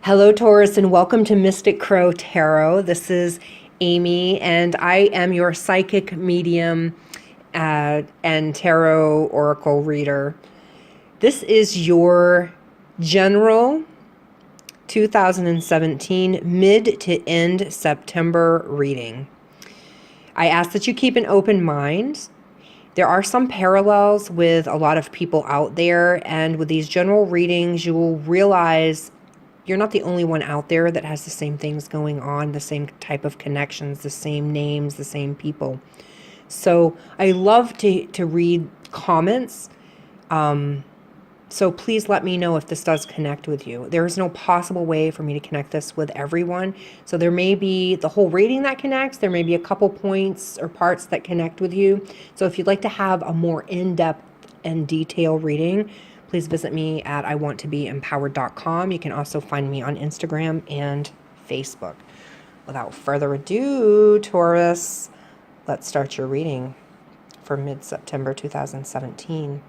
Hello, Taurus, and welcome to Mystic Crow Tarot. This is Amy, and I am your psychic medium and tarot oracle reader. This is your general 2017 mid to end September reading. I ask that you keep an open mind. There are some parallels with a lot of people out there, and with these general readings, you will realize you're not the only one out there that has the same things going on, the same type of connections, the same names, the same people. So I love to read comments. So please let me know if this does connect with you. There is no possible way for me to connect this with everyone. So there may be the whole reading that connects. There may be a couple points or parts that connect with you. So if you'd like to have a more in-depth and detailed reading, please visit me at iwanttobeempowered.com. You can also find me on Instagram and Facebook. Without further ado, Taurus, let's start your reading for mid-September 2017.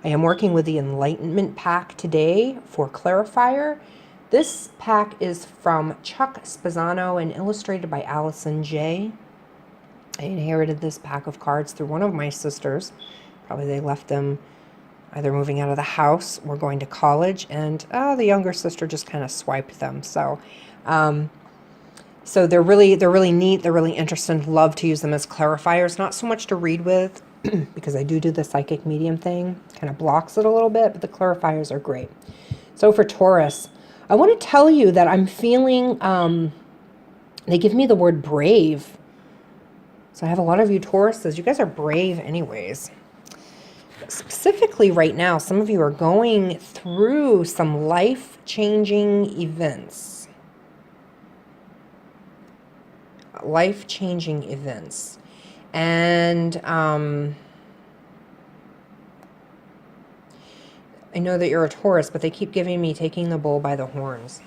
I am working with the Enlightenment pack today for Clarifier. This pack is from Chuck Spezzano and illustrated by Allison J. I inherited this pack of cards through one of my sisters. Probably they left them either moving out of the house or going to college, and the younger sister just kind of swiped them. So they're really neat. They're really interesting. Love to use them as clarifiers. Not so much to read with because I do the psychic medium thing. Kind of blocks it a little bit, but the clarifiers are great. So for Taurus, I want to tell you that I'm feeling, they give me the word brave. So I have a lot of you Tauruses. You guys are brave anyways. Specifically right now, some of you are going through some life-changing events. Life-changing events. And I know that you're a Taurus, but they keep giving me taking the bull by the horns.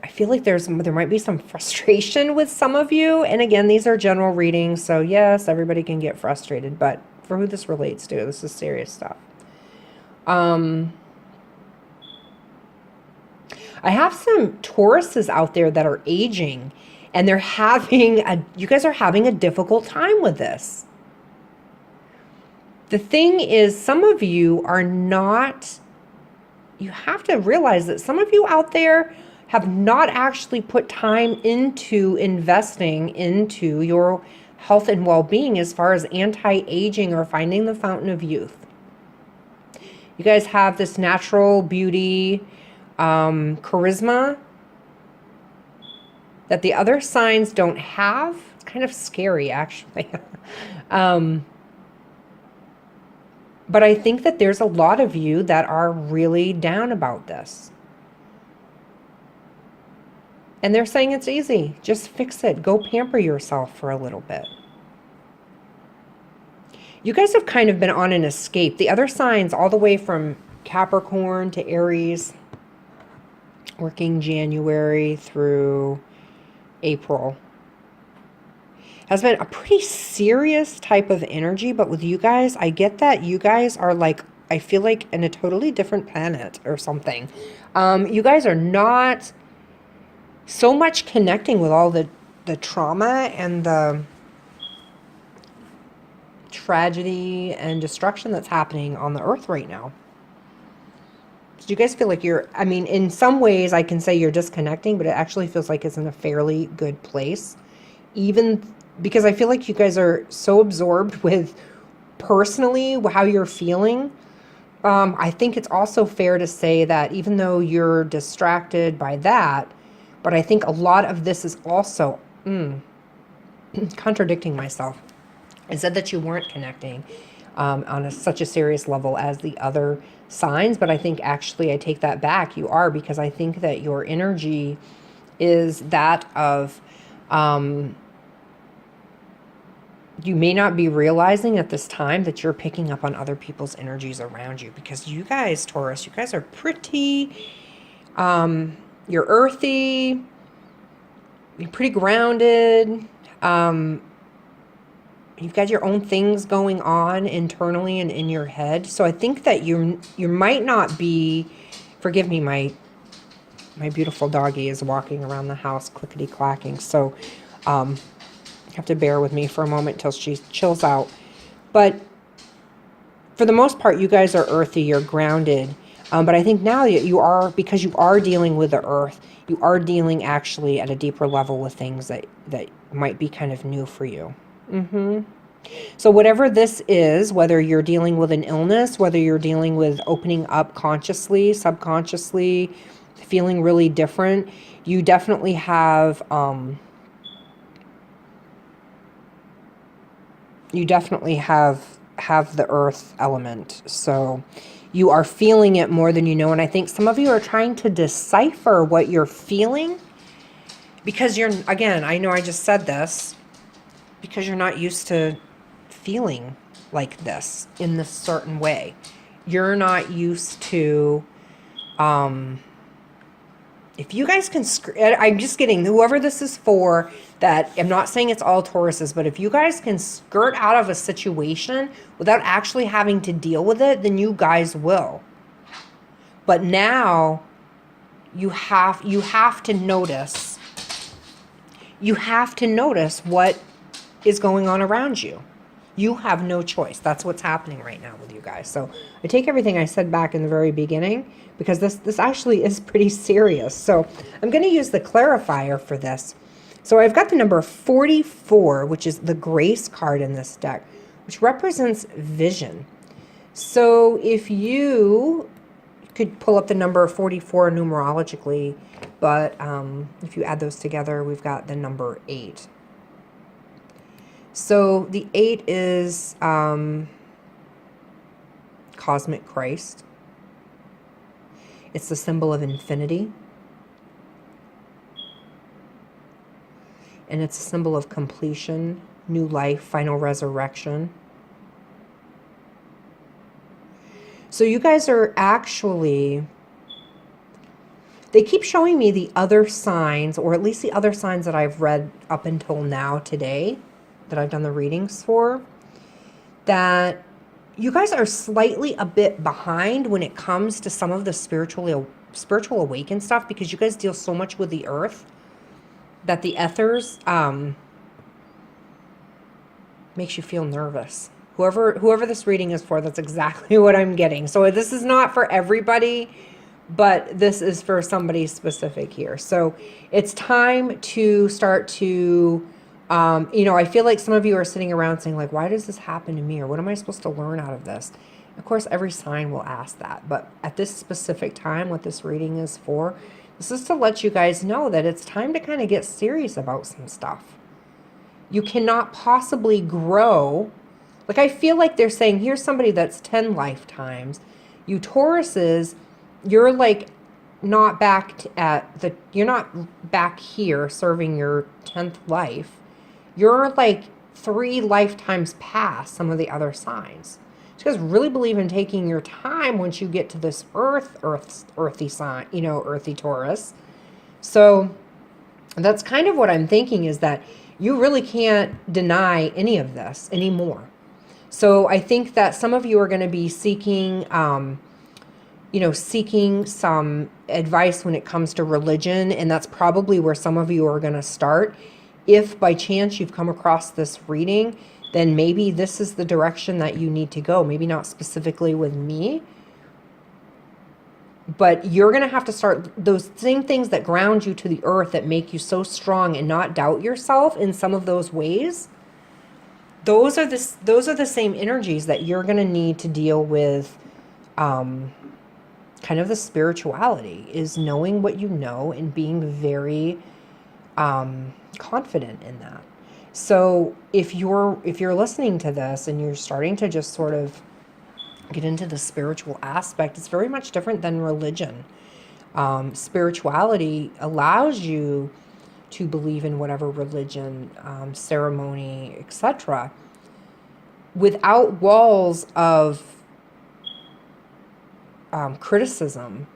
I feel like there might be some frustration with some of you. And again, these are general readings. So yes, everybody can get frustrated. But for who this relates to, this is serious stuff. I have some Tauruses out there that are aging. And they're you guys are having a difficult time with this. The thing is, some of you are not, you have to realize that some of you out there have not actually put time into investing into your health and well-being as far as anti-aging or finding the fountain of youth. You guys have this natural beauty, charisma that the other signs don't have. It's kind of scary, actually. But I think that there's a lot of you that are really down about this. And they're saying it's easy. Just fix it. Go pamper yourself for a little bit. You guys have kind of been on an escape. The other signs, all the way from Capricorn to Aries, working January through April, has been a pretty serious type of energy. But with you guys, I get that you guys are like, I feel like in a totally different planet or something. You guys are not so much connecting with all the trauma and the tragedy and destruction that's happening on the earth right now. So you guys feel like I mean, in some ways I can say you're disconnecting, but it actually feels like it's in a fairly good place. Even because I feel like you guys are so absorbed with personally how you're feeling. I think it's also fair to say that even though you're distracted by that, but I think a lot of this is also contradicting myself. I said that you weren't connecting on such a serious level as the other signs, but I think actually I take that back. You are, because I think that your energy is that of you may not be realizing at this time that you're picking up on other people's energies around you, because you guys, Taurus, you guys are pretty you're earthy, you're pretty grounded. you've got your own things going on internally and in your head. So I think that you might not be, forgive me, my beautiful doggy is walking around the house clickety clacking. So you have to bear with me for a moment till she chills out. But for the most part, you guys are earthy, you're grounded. But I think now you are, because you are dealing with the earth, you are dealing actually at a deeper level with things that might be kind of new for you. So whatever this is, whether you're dealing with an illness, whether you're dealing with opening up consciously, subconsciously, feeling really different, you definitely have the earth element. So you are feeling it more than you know. And I think some of you are trying to decipher what you're feeling, because you're, again, I know I just said this, because you're not used to feeling like this in this certain way. You're not used to, if you guys can, I'm just getting, whoever this is for, that, I'm not saying it's all Tauruses, but if you guys can skirt out of a situation without actually having to deal with it, then you guys will. But now you have to notice. You have to notice what is going on around you. You have no choice. That's what's happening right now with you guys. So I take everything I said back in the very beginning, because this actually is pretty serious. So I'm going to use the clarifier for this. So I've got the number 44, which is the grace card in this deck, which represents vision. So if you could pull up the number 44 numerologically, but if you add those together, we've got the number 8. So the 8 is cosmic Christ. It's the symbol of infinity. And it's a symbol of completion, new life, final resurrection. So you guys are actually, they keep showing me the other signs, or at least the other signs that I've read up until now today, that I've done the readings for, that you guys are slightly a bit behind when it comes to some of the spiritual awakened stuff, because you guys deal so much with the earth that the ethers makes you feel nervous. Whoever this reading is for, that's exactly what I'm getting. So this is not for everybody, but this is for somebody specific here. So it's time to start to, I feel like some of you are sitting around saying, like, why does this happen to me? Or what am I supposed to learn out of this? Of course, every sign will ask that. But at this specific time, what this reading is for, this is to let you guys know that it's time to kind of get serious about some stuff. You cannot possibly grow. Like, I feel like they're saying, here's somebody that's 10 lifetimes. You Tauruses, you're like not back you're not back here serving your 10th life. You're like 3 lifetimes past some of the other signs. So you guys really believe in taking your time once you get to this earthy sign, earthy Taurus. So that's kind of what I'm thinking, is that you really can't deny any of this anymore. So I think that some of you are going to be seeking, seeking some advice when it comes to religion. And that's probably where some of you are going to start. If by chance you've come across this reading, then maybe this is the direction that you need to go. Maybe not specifically with me, but you're going to have to start those same things that ground you to the earth, that make you so strong and not doubt yourself in some of those ways. Those are the same energies that you're going to need to deal with. Kind of the spirituality is knowing what you know and being very confident in that. So if you're listening to this and you're starting to just sort of get into the spiritual aspect, it's very much different than religion. Spirituality allows you to believe in whatever religion, ceremony, etc., without walls of criticism.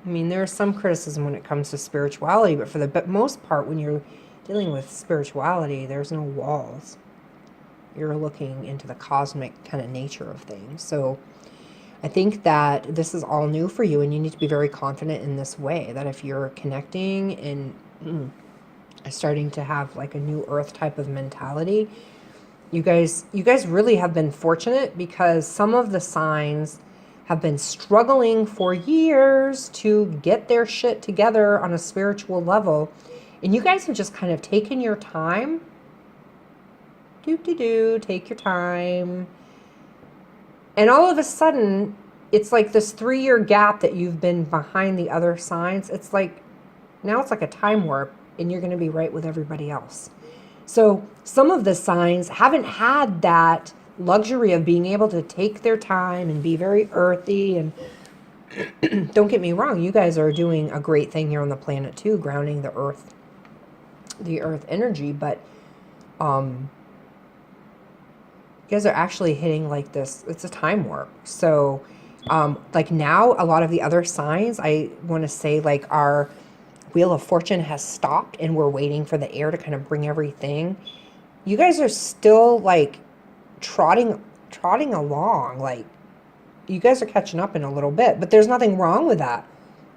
I mean, there's some criticism when it comes to spirituality, but for the most part, when you're dealing with spirituality, there's no walls. You're looking into the cosmic kind of nature of things. So I think that this is all new for you, and you need to be very confident in this way, that if you're connecting and starting to have like a new earth type of mentality, you guys really have been fortunate, because some of the signs have been struggling for years to get their shit together on a spiritual level. And you guys have just kind of taken your time. Take your time. And all of a sudden, it's like this 3-year gap that you've been behind the other signs. It's like, now it's like a time warp, and you're going to be right with everybody else. So some of the signs haven't had that luxury of being able to take their time and be very earthy. And don't get me wrong, you guys are doing a great thing here on the planet too, grounding the earth energy. But you guys are actually hitting like this, it's a time warp. So like now, a lot of the other signs, I want to say, like our Wheel of Fortune has stopped, and we're waiting for the air to kind of bring everything. You guys are still like trotting along. Like, you guys are catching up in a little bit, but there's nothing wrong with that.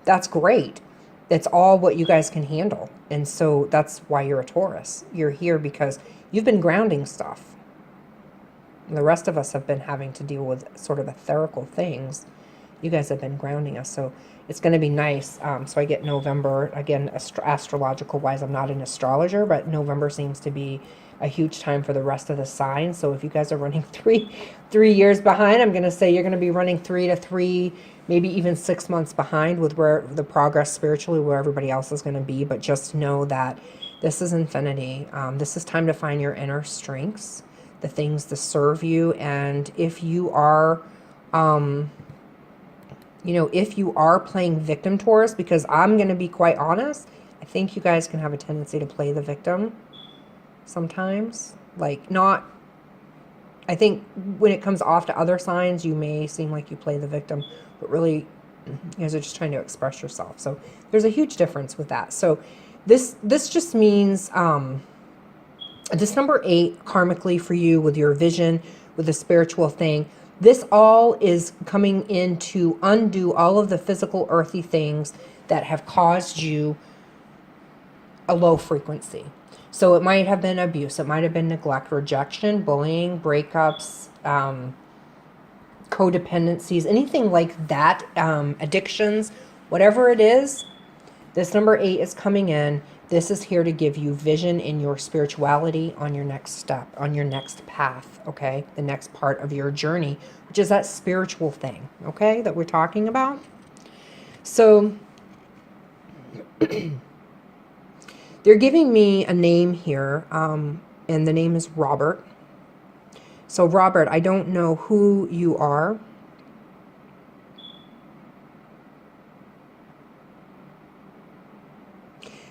That's great. It's all what you guys can handle. And so that's why you're a Taurus. You're here because you've been grounding stuff. And the rest of us have been having to deal with sort of etherical things. You guys have been grounding us. So it's going to be nice. So I get November, again, astrological wise, I'm not an astrologer, but November seems to be a huge time for the rest of the signs. So if you guys are running three years behind, I'm going to say you're going to be running 3 to 3, maybe even 6 months behind with where the progress spiritually, where everybody else is going to be. But just know that this is infinity. This is time to find your inner strengths, the things to serve you. And if you are, if you are playing victim, Taurus, because I'm going to be quite honest, I think you guys can have a tendency to play the victim sometimes. Like, not, I think when it comes off to other signs, you may seem like you play the victim, but really you guys are just trying to express yourself. So there's a huge difference with that. So this just means this number 8 karmically for you, with your vision, with the spiritual thing. This all is coming in to undo all of the physical earthy things that have caused you a low frequency. So it might have been abuse, it might have been neglect, rejection, bullying, breakups, codependencies, anything like that, addictions, whatever it is. This number 8 is coming in. This is here to give you vision in your spirituality on your next step, on your next path, okay? The next part of your journey, which is that spiritual thing, okay, that we're talking about. So they're giving me a name here, and the name is Robert. So Robert, I don't know who you are.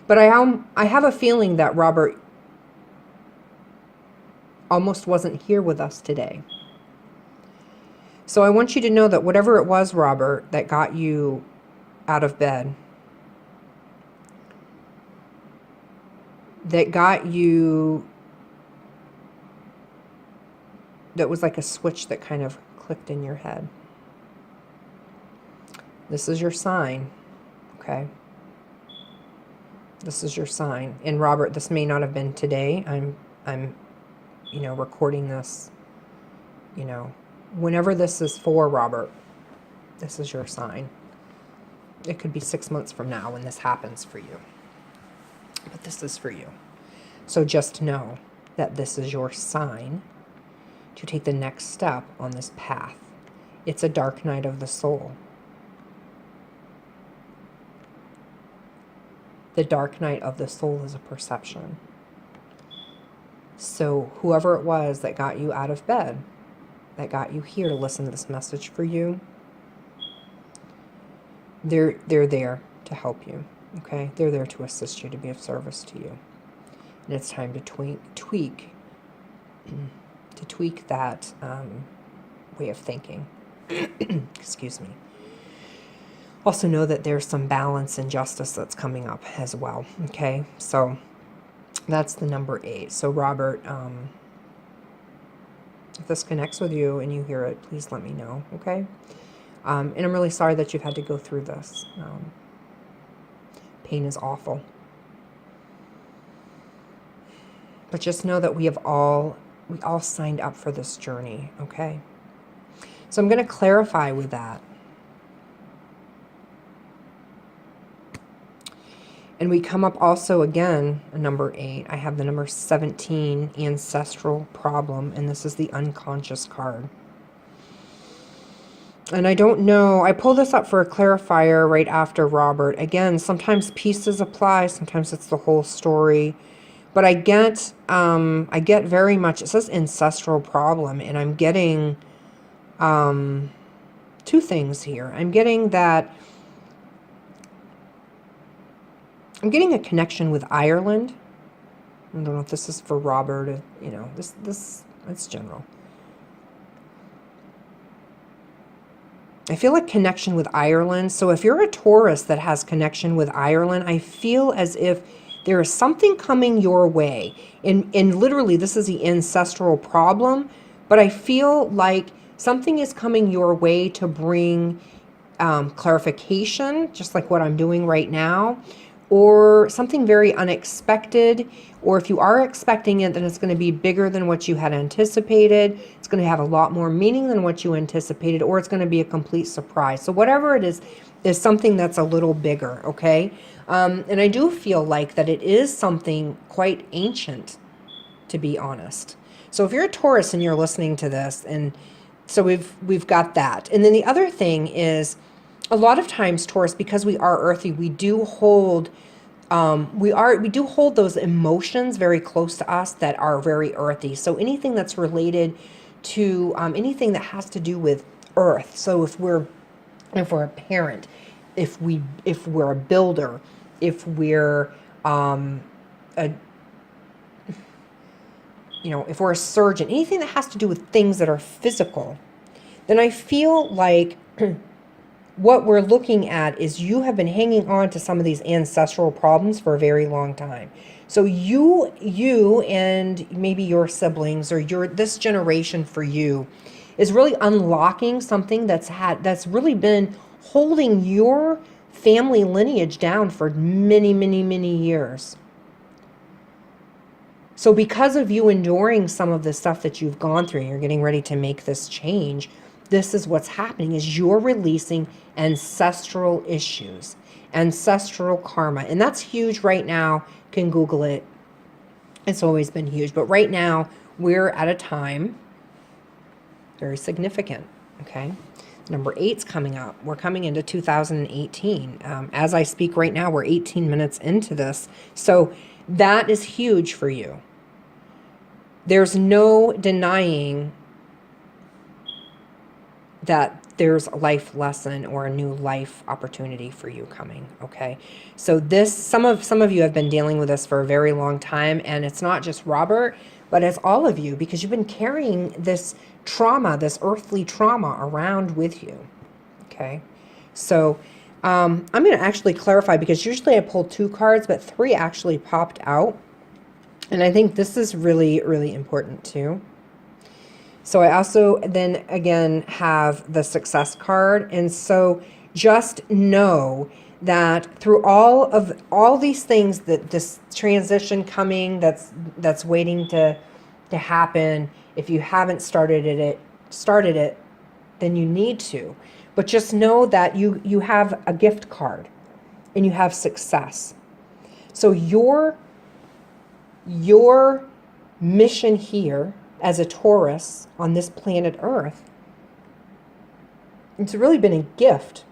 But I have a feeling that Robert almost wasn't here with us today. So I want you to know that whatever it was, Robert, that got you out of bed, that got you, that was like a switch that kind of clicked in your head. This is your sign, okay? This is your sign. And Robert, this may not have been today. I'm recording this, whenever this is for, Robert, this is your sign. It could be 6 months from now when this happens for you. But this is for you. So just know that this is your sign to take the next step on this path. It's a dark night of the soul. The dark night of the soul is a perception. So whoever it was that got you out of bed, that got you here to listen to this message for you, they're there to help you, okay? They're there to assist you, to be of service to you. And it's time to tweak that way of thinking. Excuse me. Also know that there's some balance and justice that's coming up as well, okay? So that's the number 8. So Robert, If this connects with you and you hear it, please let me know, okay? And I'm really sorry that you've had to go through this. Pain is awful. But just know that we all signed up for this journey, okay? So I'm going to clarify with that. And we come up also again, number 8. I have the number 17, ancestral problem, and this is the unconscious card. And I don't know, I pulled this up for a clarifier right after Robert. Again, sometimes pieces apply, sometimes it's the whole story. But I get very much, it says ancestral problem, and I'm getting 2 things here. I'm getting a connection with Ireland. I don't know if this is for Robert, you know, it's general. I feel like connection with Ireland. So if you're a Taurus that has connection with Ireland, I feel as if there is something coming your way. And literally, this is the ancestral problem, but I feel like something is coming your way to bring clarification, just like what I'm doing right now, or something very unexpected, or if you are expecting it, then it's going to be bigger than what you had anticipated. It's going to have a lot more meaning than what you anticipated, or it's going to be a complete surprise. So whatever it is something that's a little bigger, okay? And I do feel like that it is something quite ancient, to be honest. So if you're a Taurus and you're listening to this, and so we've got that. And then the other thing is, a lot of times, Taurus, because we are earthy, we do hold those emotions very close to us that are very earthy. So anything that's related to anything that has to do with earth. So if we're a parent, if we're a builder, if we're if we're a surgeon, anything that has to do with things that are physical, then I feel like what we're looking at is you have been hanging on to some of these ancestral problems for a very long time. So you and maybe your siblings or this generation for you is really unlocking something that's really been holding your family lineage down for many, many, many years. So because of you enduring some of the stuff that you've gone through, you're getting ready to make this change. This is what's happening, is you're releasing ancestral issues, ancestral karma. And that's huge right now. You can Google it. It's always been huge. But right now, we're at a time very significant, okay? Number 8's coming up. We're coming into 2018. As I speak right now, we're 18 minutes into this. So that is huge for you. There's no denying that there's a life lesson or a new life opportunity for you coming, okay? So some of you have been dealing with this for a very long time, and it's not just Robert, but it's all of you, because you've been carrying this trauma, this earthly trauma around with you, okay? So I'm going to actually clarify, because usually I pull 2 cards, but 3 actually popped out, and I think this is really, really important too. So I also then again have the success card. And so just know that through all these things, that this transition coming that's waiting to happen, if you haven't started it, then you need to. But just know that you have a gift card and you have success. So your mission here as a Taurus on this planet Earth, it's really been a gift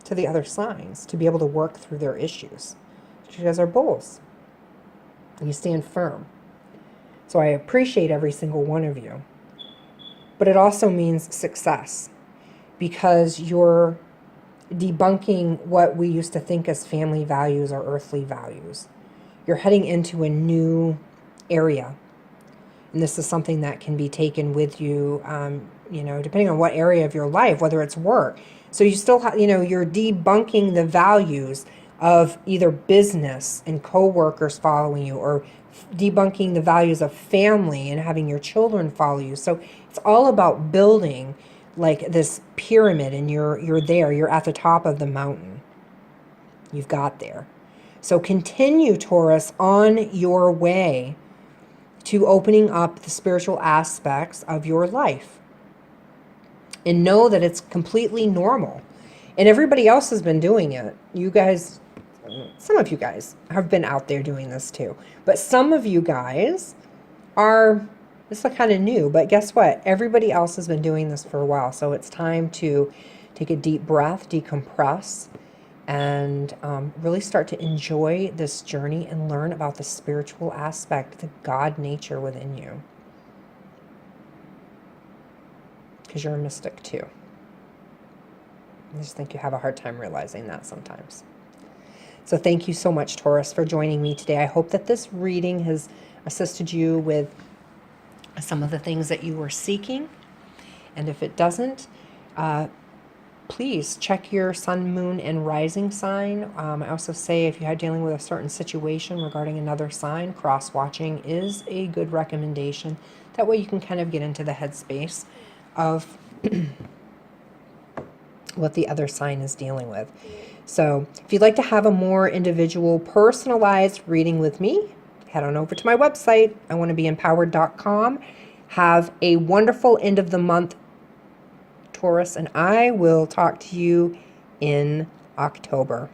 to the other signs to be able to work through their issues. You guys are bulls. You stand firm. So I appreciate every single one of you. But it also means success, because you're debunking what we used to think as family values or earthly values. You're heading into a new area. And this is something that can be taken with you, depending on what area of your life, whether it's work. So you still have, you're debunking the values of either business and co-workers following you, or debunking the values of family and having your children follow you. So it's all about building like this pyramid, and you're there, you're at the top of the mountain. You've got there. So continue, Taurus, on your way to opening up the spiritual aspects of your life. And know that it's completely normal. And everybody else has been doing it. You guys, some of you guys have been out there doing this too. But some of you guys are, this is kind of new, but guess what? Everybody else has been doing this for a while. So it's time to take a deep breath, decompress, and really start to enjoy this journey and learn about the spiritual aspect, the God nature within you. Because you're a mystic too. I just think you have a hard time realizing that sometimes. So thank you so much, Taurus, for joining me today. I hope that this reading has assisted you with some of the things that you were seeking. And if it doesn't, please check your sun, moon, and rising sign. I also say if you're dealing with a certain situation regarding another sign, cross-watching is a good recommendation. That way you can kind of get into the headspace of what the other sign is dealing with. So if you'd like to have a more individual, personalized reading with me, head on over to my website, iwanntobeempowered.com. Have a wonderful end of the month, Taurus, and I will talk to you in October.